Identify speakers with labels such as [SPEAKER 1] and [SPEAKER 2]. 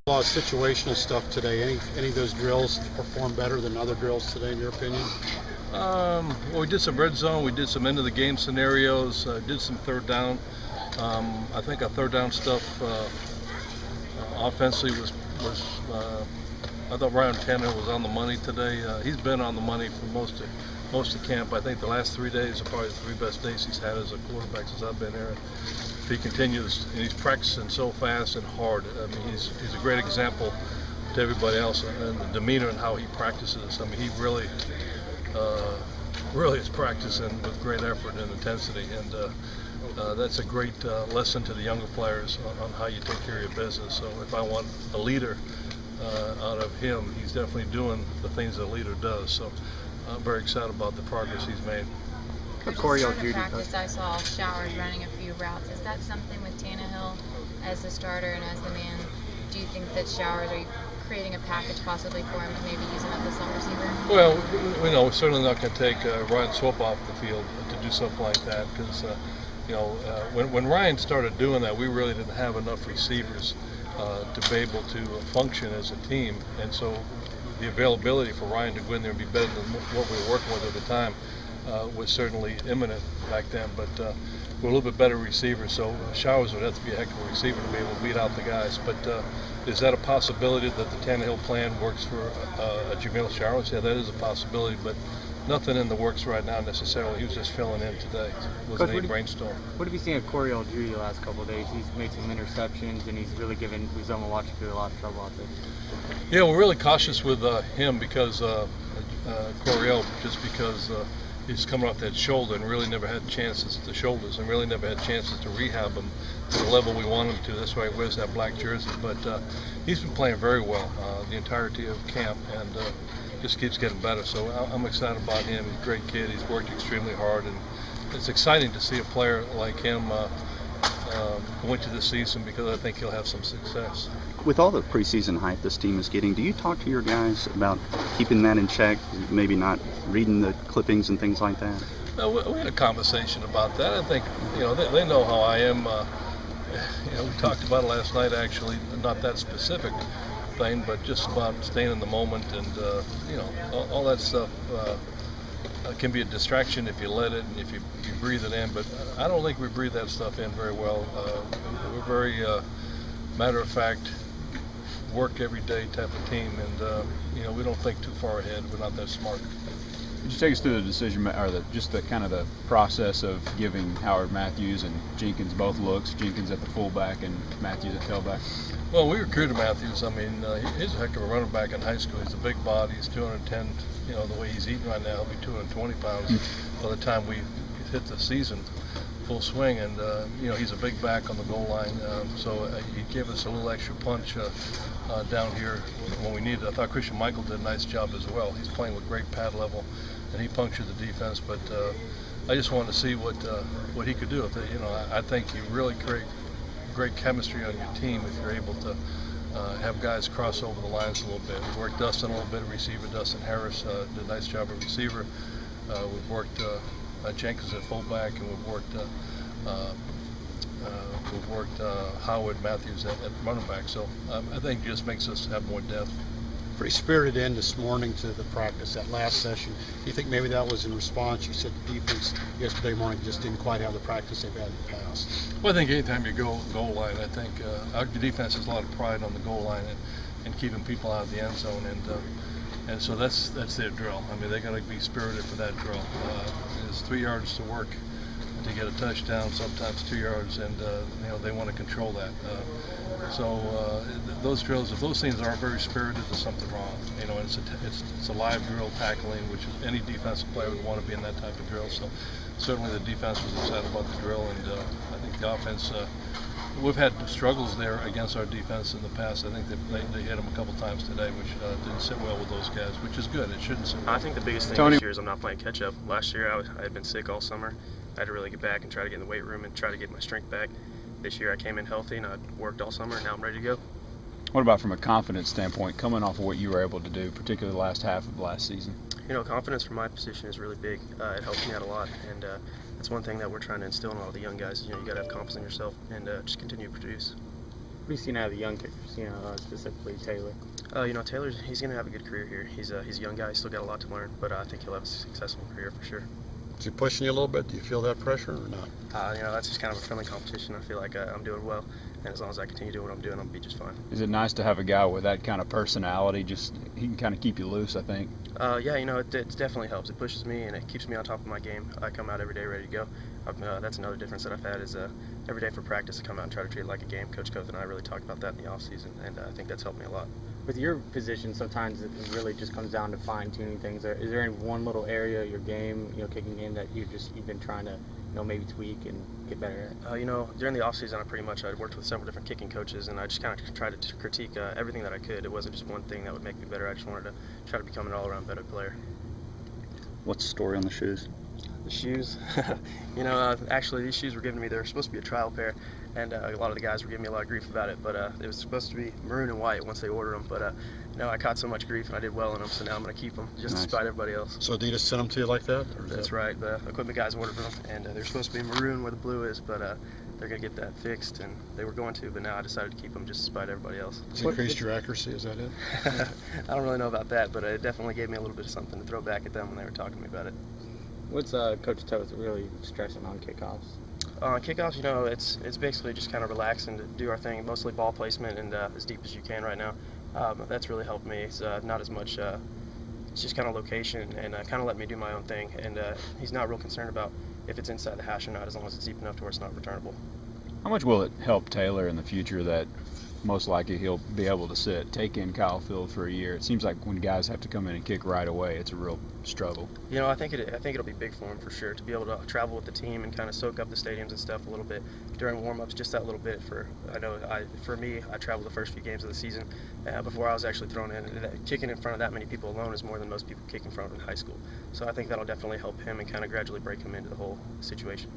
[SPEAKER 1] A lot of situational stuff today. Any of those drills perform better than other drills today, in your opinion?
[SPEAKER 2] Well, we did some red zone, we did some end of the game scenarios, did some third down. I think our third down stuff offensively was I thought Ryan Tannehill was on the money today. He's been on the money for most of camp. I think the last 3 days are probably the 3 best days he's had as a quarterback since I've been here. If he continues, and he's practicing so fast and hard. I mean, he's a great example to everybody else, and the demeanor and how he practices. I mean, he really is practicing with great effort and intensity, and that's a great lesson to the younger players on how you take care of your business. So if I want a leader out of him, he's definitely doing the things that a leader does. So I'm very excited about the progress he's made.
[SPEAKER 3] Practice, I saw Showers running a few routes. Is that something with Tannehill as the starter and as the man? Do you think that Showers, are you creating a package possibly for him to maybe use him as a slot receiver?
[SPEAKER 2] Well, we're certainly not going to take Ryan Swope off the field to do something like that, because when Ryan started doing that, we really didn't have enough receivers to be able to function as a team, and so the availability for Ryan to go in there and be better than what we were working with at the time was certainly imminent back then, but we're a little bit better receivers, so Showers would have to be a heck of a receiver to be able to beat out the guys. But is that a possibility that the Tannehill plan works for Jamil Showers? Yeah, that is a possibility, but nothing in the works right now necessarily. He was just filling in today. It wasn't any brainstorm.
[SPEAKER 4] What have you seen of Corey Judy the last couple of days? He's made some interceptions, and he's really given Uzoma Wachukwu a lot of trouble out there.
[SPEAKER 2] Yeah, we're really cautious with him because Coryell, just because he's coming off that shoulder and really never had chances to shoulders and really never had chances to rehab him to the level we want him to. That's why he wears that black jersey. But he's been playing very well the entirety of camp, and just keeps getting better. So I'm excited about him. He's a great kid. He's worked extremely hard, and it's exciting to see a player like him go into this season, because I think he'll have some success.
[SPEAKER 5] With all the preseason hype this team is getting, do you talk to your guys about keeping that in check, maybe not reading the clippings and things like that?
[SPEAKER 2] We had a conversation about that. I think they know how I am. We talked about it last night, actually, not that specific thing, but just about staying in the moment, and all that stuff can be a distraction if you let it and if you breathe it in. But I don't think we breathe that stuff in very well. We're very matter of fact, work every day type of team, and we don't think too far ahead. We're not that smart.
[SPEAKER 6] Could you take us through the decision, or just the kind of the process of giving Howard Matthews and Jenkins both looks? Jenkins at the fullback and Matthews at tailback.
[SPEAKER 2] Well, we recruited Matthews. I mean, he's a heck of a running back in high school. He's a big body. He's 210. The way he's eating right now, he'll be 220 pounds by the time we hit the season full swing. And he's a big back on the goal line. So he gave us a little extra punch down here when we needed it. I thought Christian Michael did a nice job as well. He's playing with great pad level, and he punctured the defense. But I just wanted to see what he could do. I think you really create great chemistry on your team if you're able to have guys cross over the lines a little bit. We worked Dustin a little bit, receiver Dustin Harris did a nice job at receiver. We've worked Jenkins at fullback, and we've worked Howard Matthews at running back. So I think it just makes us have more depth.
[SPEAKER 1] Pretty spirited end this morning to the practice, that last session. Do you think maybe that was in response? You said the defense yesterday morning just didn't quite have the practice they've had in the past.
[SPEAKER 2] Well, I think anytime you go goal line, I think our defense has a lot of pride on the goal line and keeping people out of the end zone, and so that's their drill. I mean, they got to be spirited for that drill. There's 3 yards to work to get a touchdown, sometimes 2 yards, and they want to control that. Those drills, if those things aren't very spirited, there's something wrong. It's a live drill tackling, which any defensive player would want to be in that type of drill. So certainly the defense was excited about the drill, and I think the offense. We've had struggles there against our defense in the past. I think they hit them a couple times today, which didn't sit well with those guys, which is good. It shouldn't sit well.
[SPEAKER 7] I think the biggest thing this year is I'm not playing catch-up. Last year I had been sick all summer. I had to really get back and try to get in the weight room and try to get my strength back. This year I came in healthy and I worked all summer, and now I'm ready to go.
[SPEAKER 6] What about from a confidence standpoint, coming off of what you were able to do, particularly the last half of last season?
[SPEAKER 7] Confidence from my position is really big. It helps me out a lot, and that's one thing that we're trying to instill in all the young guys. You got to have confidence in yourself and just continue to produce.
[SPEAKER 4] What do you see out of the young kickers, specifically Taylor?
[SPEAKER 7] He's going to have a good career here. He's a young guy. He's still got a lot to learn, but I think he'll have a successful career for sure.
[SPEAKER 1] Is he pushing you a little bit? Do you feel that pressure or not?
[SPEAKER 7] That's just kind of a friendly competition. I feel like I'm doing well, and as long as I continue doing what I'm doing, I'll be just fine.
[SPEAKER 6] Is it nice to have a guy with that kind of personality? Just he can kind of keep you loose, I think.
[SPEAKER 7] It definitely helps. It pushes me and it keeps me on top of my game. I come out every day ready to go. That's another difference that I've had is every day for practice I come out and try to treat it like a game. Coach Coth and I really talked about that in the off season, and I think that's helped me a lot.
[SPEAKER 4] With your position, sometimes it really just comes down to fine-tuning things. Is there any one little area of your game, kicking game that you've been trying to, maybe tweak and get better at?
[SPEAKER 7] During the off season, I worked with several different kicking coaches, and I just kind of tried to critique everything that I could. It wasn't just one thing that would make me better. I just wanted to try to become an all-around better player.
[SPEAKER 5] What's the story on the shoes?
[SPEAKER 7] The shoes, actually these shoes were given to me. They were supposed to be a trial pair, and a lot of the guys were giving me a lot of grief about it, but it was supposed to be maroon and white once they ordered them, but I caught so much grief and I did well in them, so now I'm going to keep them just
[SPEAKER 5] Nice.
[SPEAKER 7] despite everybody else.
[SPEAKER 1] So Adidas sent them to you like that? Or is
[SPEAKER 7] That's
[SPEAKER 1] that...
[SPEAKER 7] right. The equipment guys ordered them, and they're supposed to be maroon where the blue is, but they're going to get that fixed, and they were going to, but now I decided to keep them just despite everybody else.
[SPEAKER 1] It's increased your accuracy, is that it?
[SPEAKER 7] I don't really know about that, but it definitely gave me a little bit of something to throw back at them when they were talking to me about it.
[SPEAKER 4] What's Coach Toth really stressing on kickoffs?
[SPEAKER 7] Kickoffs, it's basically just kind of relax and to do our thing, mostly ball placement and as deep as you can right now. That's really helped me. It's not as much, it's just kind of location and kind of let me do my own thing. And he's not real concerned about if it's inside the hash or not, as long as it's deep enough to where it's not returnable.
[SPEAKER 6] How much will it help Taylor in the future that most likely he'll be able to take in Kyle Field for a year? It seems like when guys have to come in and kick right away, it's a real struggle.
[SPEAKER 7] I think it'll be big for him for sure to be able to travel with the team and kind of soak up the stadiums and stuff a little bit during warm-ups, just that little bit. For me, I traveled the first few games of the season before I was actually thrown in. And kicking in front of that many people alone is more than most people kick in front of in high school. So I think that'll definitely help him and kind of gradually break him into the whole situation.